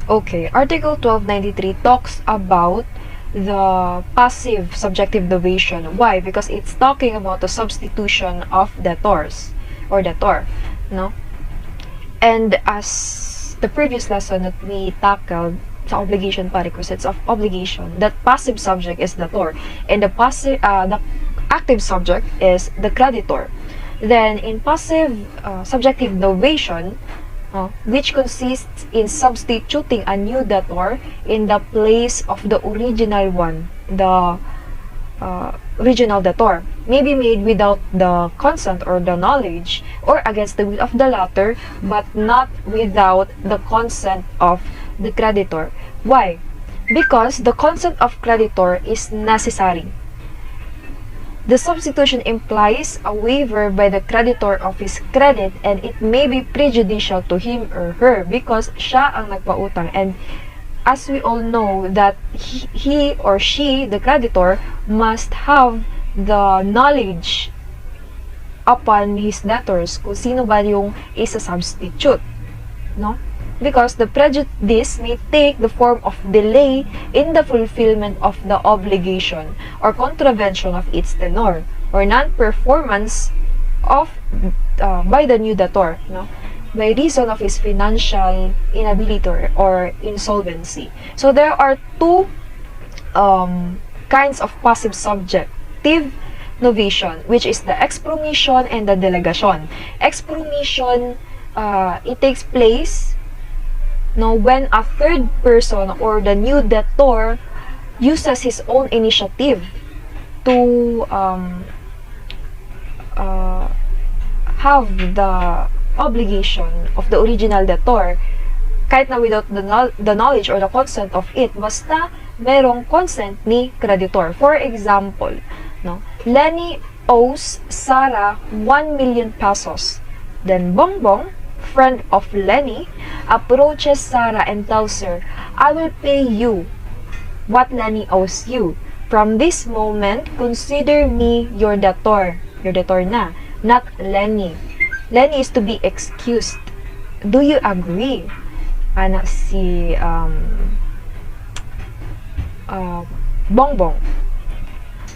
Okay, Article 1293 talks about the passive subjective novation. Why? Because it's talking about the substitution of debtors or debtor, no? And as the previous lesson that we tackled sa obligation prerequisites of obligation, that passive subject is debtor and the active subject is the creditor. Then in passive subjective novation, which consists in substituting a new debtor in the place of the original one, the original debtor, may be made without the consent or the knowledge or against the will of the latter, but not without the consent of the creditor. Why? Because the consent of creditor is necessary. The substitution implies a waiver by the creditor of his credit, and it may be prejudicial to him or her because siya ang nagpautang. And as we all know that he or she, the creditor, must have the knowledge upon his debtors kung sino ba yung isa-substitute, no? Because the prejudice may take the form of delay in the fulfillment of the obligation or contravention of its tenor or non-performance of by the new debtor, no? By reason of his financial inability or insolvency. So there are two kinds of passive subjective novation, which is the expromission and the delegation. Expromission, it takes place when a third person or the new debtor uses his own initiative to have the obligation of the original debtor, kahit na without the knowledge or the consent of it, basta merong consent ni creditor. For example, Lenny owes Sarah 1 million pesos. Then Bongbong, friend of Lenny, approaches Sarah and tells her, I will pay you what Lenny owes you. From this moment, consider me your debtor. Your debtor na, not Lenny. Lenny is to be excused. Do you agree? Ana si Bongbong.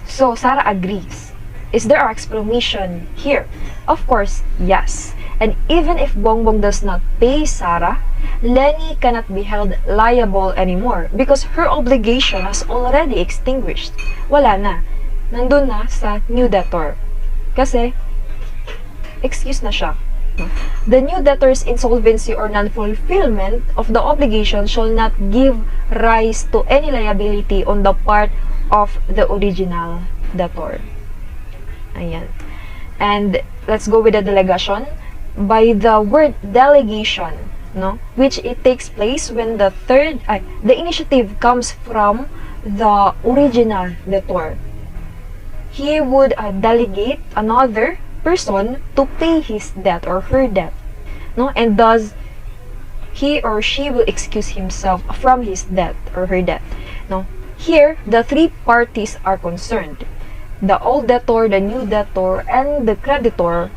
So Sarah agrees. Is there an explanation here? Of course, yes. And even if Bongbong does not pay Sarah, Lenny cannot be held liable anymore because her obligation has already extinguished. Wala na. Nandun na sa new debtor. Kasi, excuse na siya. The new debtor's insolvency or non-fulfillment of the obligation shall not give rise to any liability on the part of the original debtor. Ayan. And let's go with the delegation. By the word delegation, which it takes place when the initiative comes from the original debtor. He would delegate another person to pay his debt or her debt, and thus he or she will excuse himself from his debt or her debt. Here, the three parties are concerned. The old debtor, the new debtor, and the creditor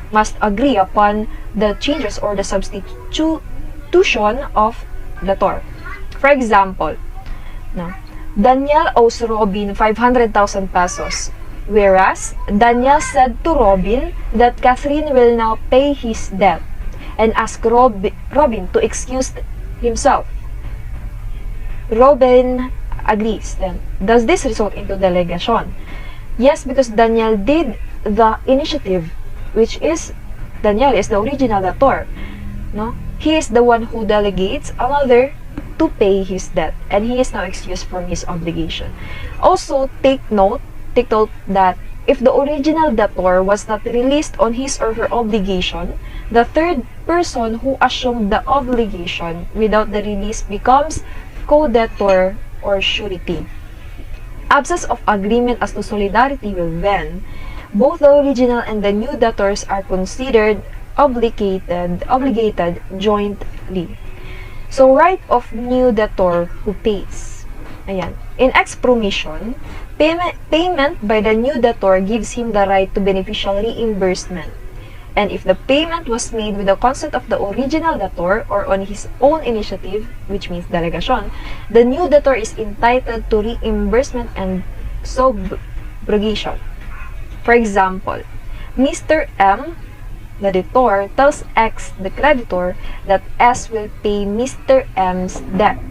must agree upon the changes or the substitution of debtor. For example, Daniel owes Robin 500,000 pesos, whereas Daniel said to Robin that Catherine will now pay his debt and ask Robin to excuse himself. Robin agrees. Then, does this result into delegation? Yes, because Daniel did the initiative, which is Daniel is the original debtor. He is the one who delegates another to pay his debt, and he is now excused from his obligation. Also, take note that if the original debtor was not released on his or her obligation, the third person who assumed the obligation without the release becomes co-debtor or surety. Absence of agreement as to solidarity will then, both the original and the new debtors are considered obligated jointly. So, right of new debtor who pays. Ayan. In expromission, payment by the new debtor gives him the right to beneficial reimbursement. and if the payment was made with the consent of the original debtor or on his own initiative, which means delegation, the new debtor is entitled to reimbursement and subrogation. For example, Mr. M, the debtor, tells X, the creditor, that S will pay Mr. M's debt.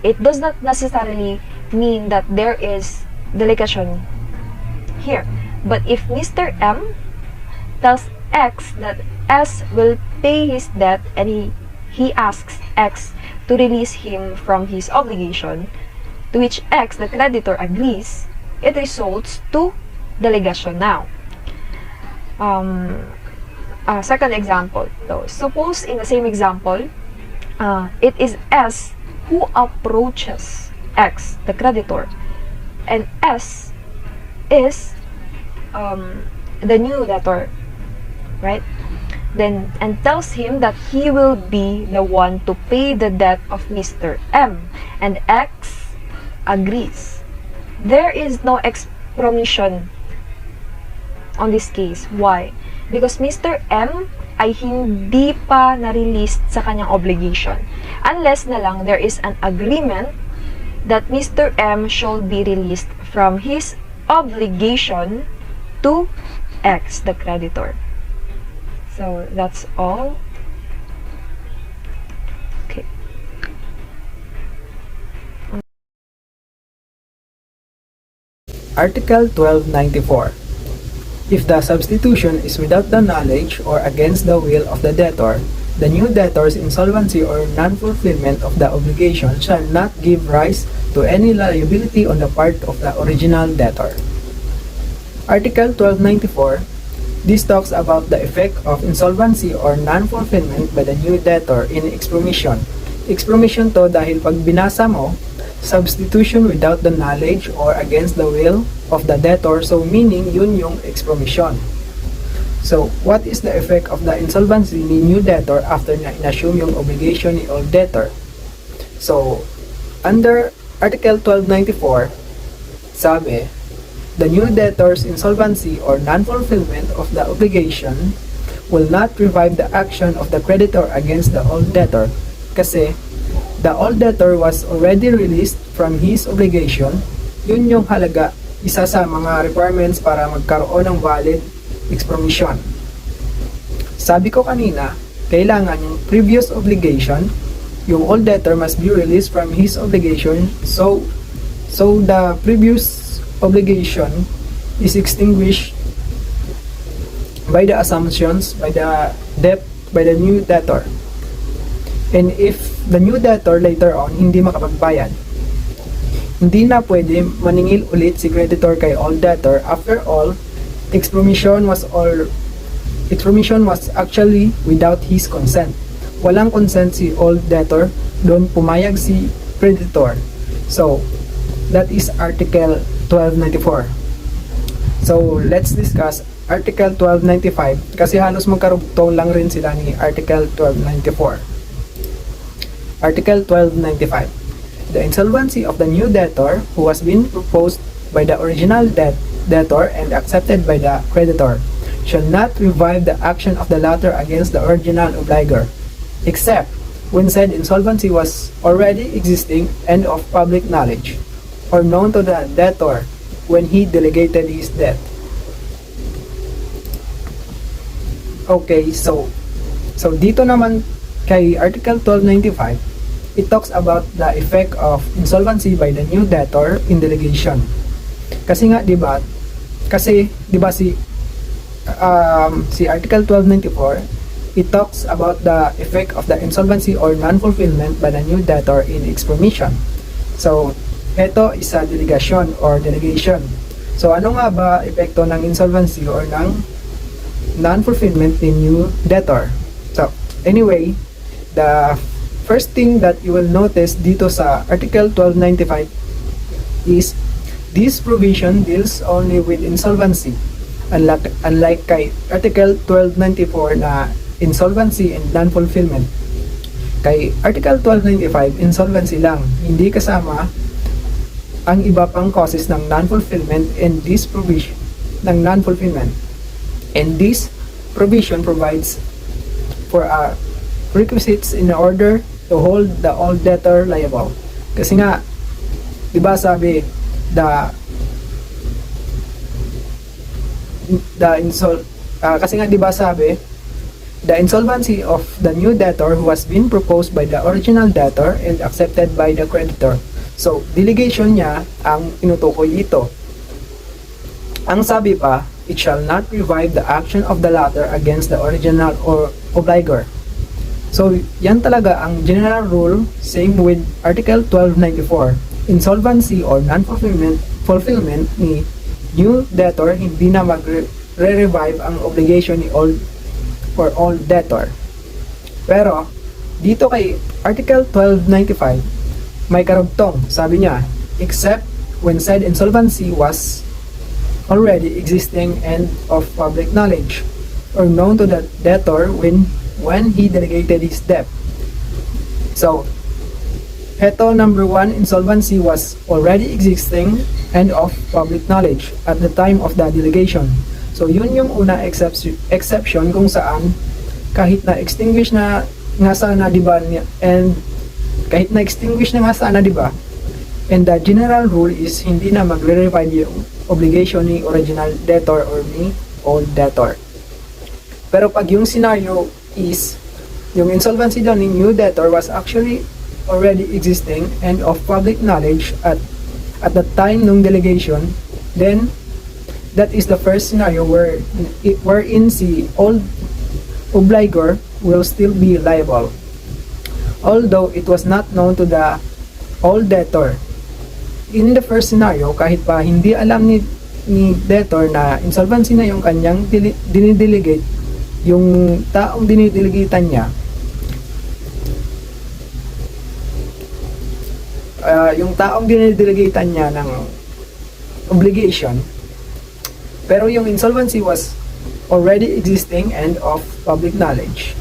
It does not necessarily mean that there is delegation here. But if Mr. M tells X that S will pay his debt and he asks X to release him from his obligation, to which X, the creditor, agrees, it results to delegation now. Second example, though. Suppose in the same example, it is S who approaches X, the creditor, and S is the new debtor, right? Then, and tells him that he will be the one to pay the debt of Mr. M, and X agrees. There is no expromission on this case. Why? Because Mr. M ay hindi pa na-released sa kanyang obligation. Unless na lang there is an agreement that Mr. M shall be released from his obligation to X, the creditor. So, that's all. Okay. Article 1294. If the substitution is without the knowledge or against the will of the debtor, the new debtor's insolvency or non-fulfillment of the obligation shall not give rise to any liability on the part of the original debtor. Article 1294. This talks about the effect of insolvency or non-fulfillment by the new debtor in expromission. Expromission to dahil pag binasa mo, substitution without the knowledge or against the will of the debtor, so meaning yun yung expromission. So, what is the effect of the insolvency ni new debtor after na inassume yung obligation ni old debtor? So, under Article 1294, sabi, the new debtor's insolvency or non-fulfillment of the obligation will not revive the action of the creditor against the old debtor kasi the old debtor was already released from his obligation. Yun yung halaga, isa sa mga requirements para magkaroon ng valid expromission. Sabi ko kanina, kailangan yung previous obligation, yung old debtor must be released from his obligation, so the previous obligation is extinguished by the assumptions, by the debt, by the new debtor. And if the new debtor later on hindi makapagbayad, hindi na pwede maningil ulit si creditor kay old debtor. After all, expromission was actually without his consent. Walang consent si old debtor, doon pumayag si creditor. So, that is Article 1294. So, let's discuss Article 1295 kasi halos magkarugtong lang rin sila ni Article 1294. Article 1295. The insolvency of the new debtor who has been proposed by the original debtor and accepted by the creditor shall not revive the action of the latter against the original obligor, except when said insolvency was already existing and of public knowledge, or known to the debtor when he delegated his debt. Okay, so dito naman kay Article 1295, it talks about the effect of insolvency by the new debtor in delegation. Kasi nga, di ba si Article 1294, it talks about the effect of the insolvency or non-fulfillment by the new debtor in expromission. So, ito is a delegation or delegation. So, ano nga ba epekto ng insolvency or ng non-fulfillment in new debtor? So, anyway, the first thing that you will notice dito sa Article 1295 is this provision deals only with insolvency. Unlike kay Article 1294 na insolvency and non-fulfillment. Kay Article 1295, insolvency lang. Hindi kasama ang iba pang causes ng non-fulfillment and this provision ng non-fulfillment. And this provision provides for requisites in order to hold the old debtor liable. Kasi nga, di ba sabi, kasi nga di ba sabi, the insolvency of the new debtor who has been proposed by the original debtor and accepted by the creditor. So, delegation niya ang tinutukoy dito. Ang sabi pa, it shall not revive the action of the latter against the original or obligor. So, yan talaga ang general rule, same with Article 1294. Insolvency or non-fulfillment ni new debtor, hindi na magre-revive ang obligation ni old or old debtor. Pero, dito kay Article 1295, may karugtong. Sabi niya, except when said insolvency was already existing and of public knowledge or known to the debtor when he delegated his debt. So, heto number 1, insolvency was already existing and of public knowledge at the time of the delegation. So, yun yung una exception kung saan kahit na extinguish na nga sana, diba, and kahit na extinguish na nga sana, diba, and the general rule is hindi na magre-revive yung obligation ni original debtor or ni old debtor. Pero pag yung scenario is yung insolvency daw ni new debtor was actually already existing and of public knowledge at the time ng delegation, then that is the first scenario wherein si old obligor will still be liable, although it was not known to the old debtor. In the first scenario, kahit pa hindi alam ni debtor na insolvency na yung kanyang dinidelegate, yung taong dinidelegatean niya, ng obligation, pero yung insolvency was already existing and of public knowledge.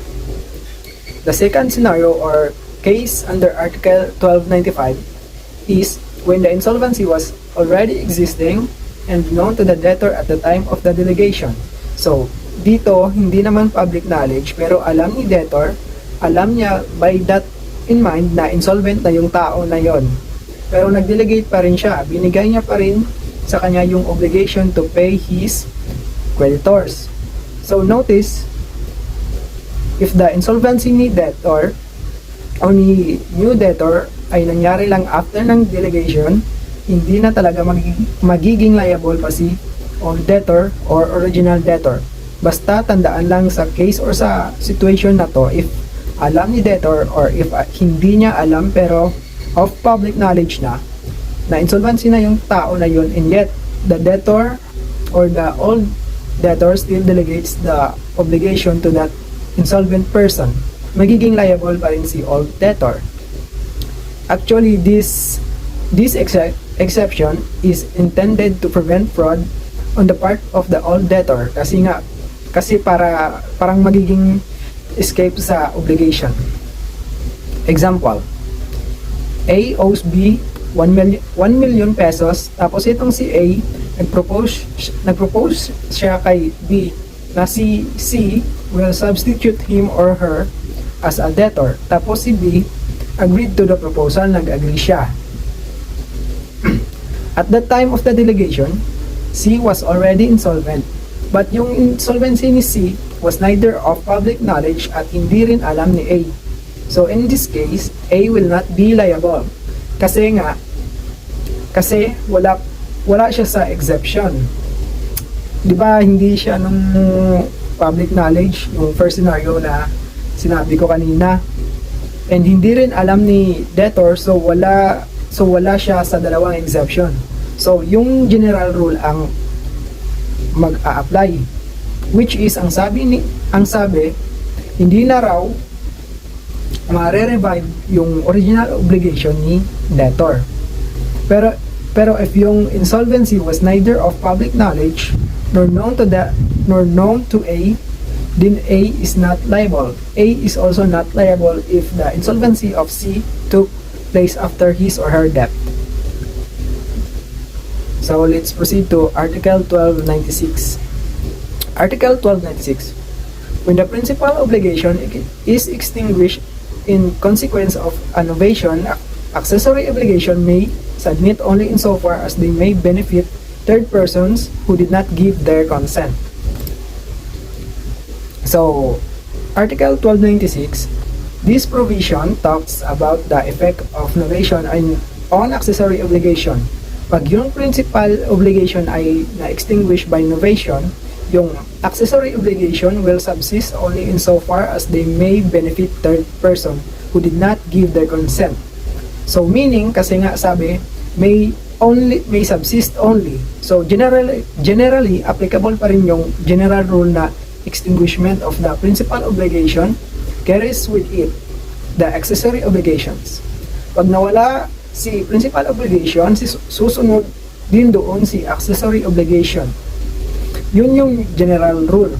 The second scenario or case under Article 1295 is when the insolvency was already existing and known to the debtor at the time of the delegation. So, dito, hindi naman public knowledge, pero alam ni debtor, alam niya by that in mind na insolvent na yung tao na yon. Pero nag-delegate pa rin siya, binigay niya pa rin sa kanya yung obligation to pay his creditors. So, notice, if the insolvency ni debtor o ni new debtor ay nangyari lang after ng delegation, hindi na talaga magiging liable pa si old debtor or original debtor. Basta tandaan lang sa case or sa situation na to, if alam ni debtor or if hindi niya alam pero of public knowledge na insolvency na yung tao na yun, and yet the debtor or the old debtor still delegates the obligation to that insolvent person, magiging liable pa rin si old debtor. Actually, this exception is intended to prevent fraud on the part of the old debtor kasi parang magiging escape sa obligation. Example, A owes B 1 million pesos, tapos itong si A nagpropose siya kay B na si C will substitute him or her as a debtor. Tapos si B agreed to the proposal, nag-agree siya. At the time of the delegation, C was already insolvent. But yung insolvency ni C was neither of public knowledge at hindi rin alam ni A. So in this case, A will not be liable. Kasi wala siya sa exception. 'Di ba hindi siya nung public knowledge, yung first scenario na sinabi ko kanina. And hindi rin alam ni debtor, so wala siya sa dalawang exception. So yung general rule ang mag-a-apply, which is ang sabi hindi na raw mare-revive yung original obligation ni debtor. Pero if yung insolvency was neither of public knowledge nor known to A, then A is not liable. A is also not liable if the insolvency of C took place after his or her death. So let's proceed to Article 1296. Article 1296. When the principal obligation is extinguished in consequence of a novation, accessory obligation may submit only insofar as they may benefit third persons who did not give their consent. So, Article 1296, this provision talks about the effect of novation on accessory obligation. Pag yung principal obligation ay na-extinguish by novation, yung accessory obligation will subsist only insofar as they may benefit third person who did not give their consent. So meaning, kasi nga sabi, may subsist only. So generally applicable pa rin yung general rule na extinguishment of the principal obligation carries with it the accessory obligations. Pag nawala si principal obligation, susunod din doon si accessory obligation. Yun yung general rule.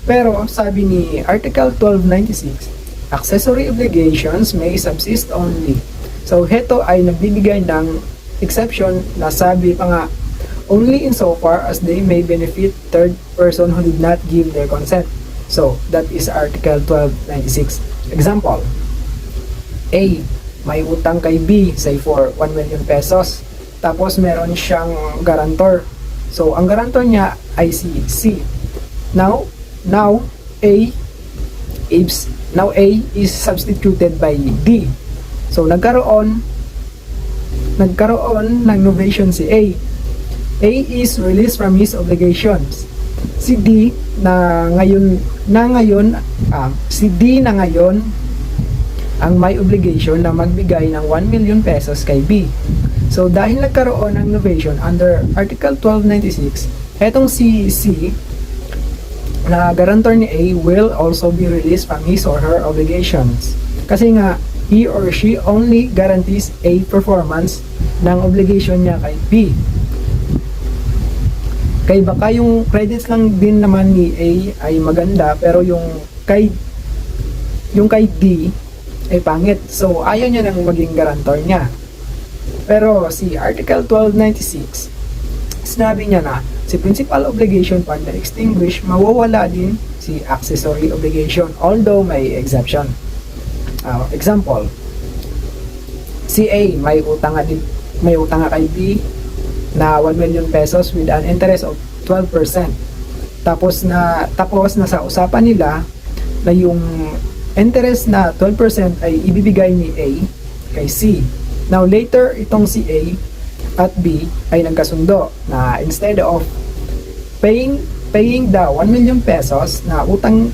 Pero sabi ni Article 1296, accessory obligations may subsist only. So heto ay nagbibigay ng exception na sabi pa nga, only insofar as they may benefit third person who did not give their consent. So that is Article 1296. Example, A, may utang kay B, say for 1 million pesos. Tapos meron siyang guarantor. So ang guarantor niya ay si C. Now A is substituted by D. So nagkaroon ng novation si A. A is released from his obligations. Si D na ngayon ang may obligation na magbigay ng 1 million pesos kay B. So dahil nagkaroon ng novation under Article 1296, etong si C na guarantor ni A will also be released from his or her obligations. Kasi nga, he or she only guarantees A performance ng obligation niya kay B. Kaya baka yung credits lang din naman ni A ay maganda, pero yung kay D ay pangit. So ayaw niya nang maging guarantor niya. Pero si Article 1296, sinabi niya na si principal obligation pag na-extinguish, mawawala din si accessory obligation, although may exception. Example, si A may utang nga kay B na 1 million pesos with an interest of 12%. Tapos na sa usapan nila na yung interest na 12% ay ibibigay ni A kay C. Now later, itong si A at B ay nagkasundo na instead of paying the 1 million pesos na utang,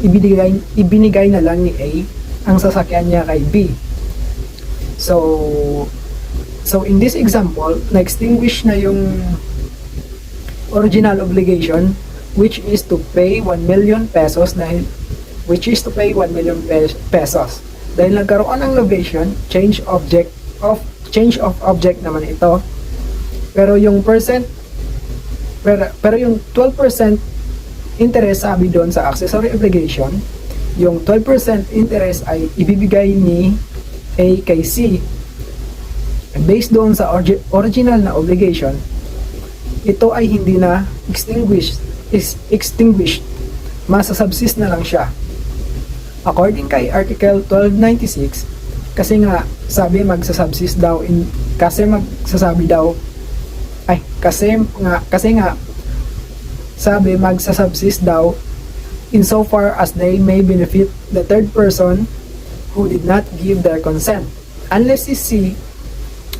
ibinigay na lang ni A ang sasakyan niya kay B. So in this example, na-extinguish na yung original obligation, which is to pay 1 million pesos Dahil nagkaroon ng novation, change of object naman ito. Pero yung 12% interest sabi doon sa accessory obligation, yung 12% interest ay ibibigay ni A kay C. Based doon sa original na obligation, ito ay hindi na extinguished. Masasubsist na lang siya. According kay Article 1296, kasi nga sabi magsasubsist daw kasi nga sabi magsasubsist daw insofar as they may benefit the third person who did not give their consent. Unless si C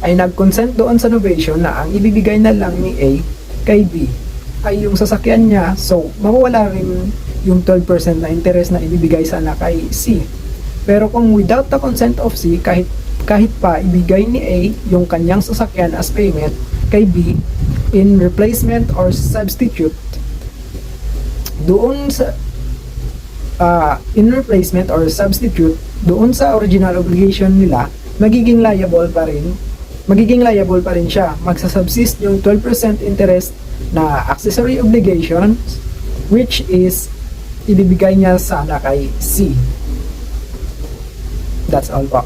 ay nag-consent doon sa novation na ang ibibigay na lang ni A kay B ay yung sasakyan niya, so mawawala rin yung 12% na interest na ibibigay sana kay C. Pero kung without the consent of C, kahit pa ibigay ni A yung kanyang sasakyan as payment kay B in replacement or substitute doon sa original obligation nila, magiging liable pa rin siya. Magsasubsist yung 12% interest na accessory obligations, which is ibibigay niya sana kay C. That's all po.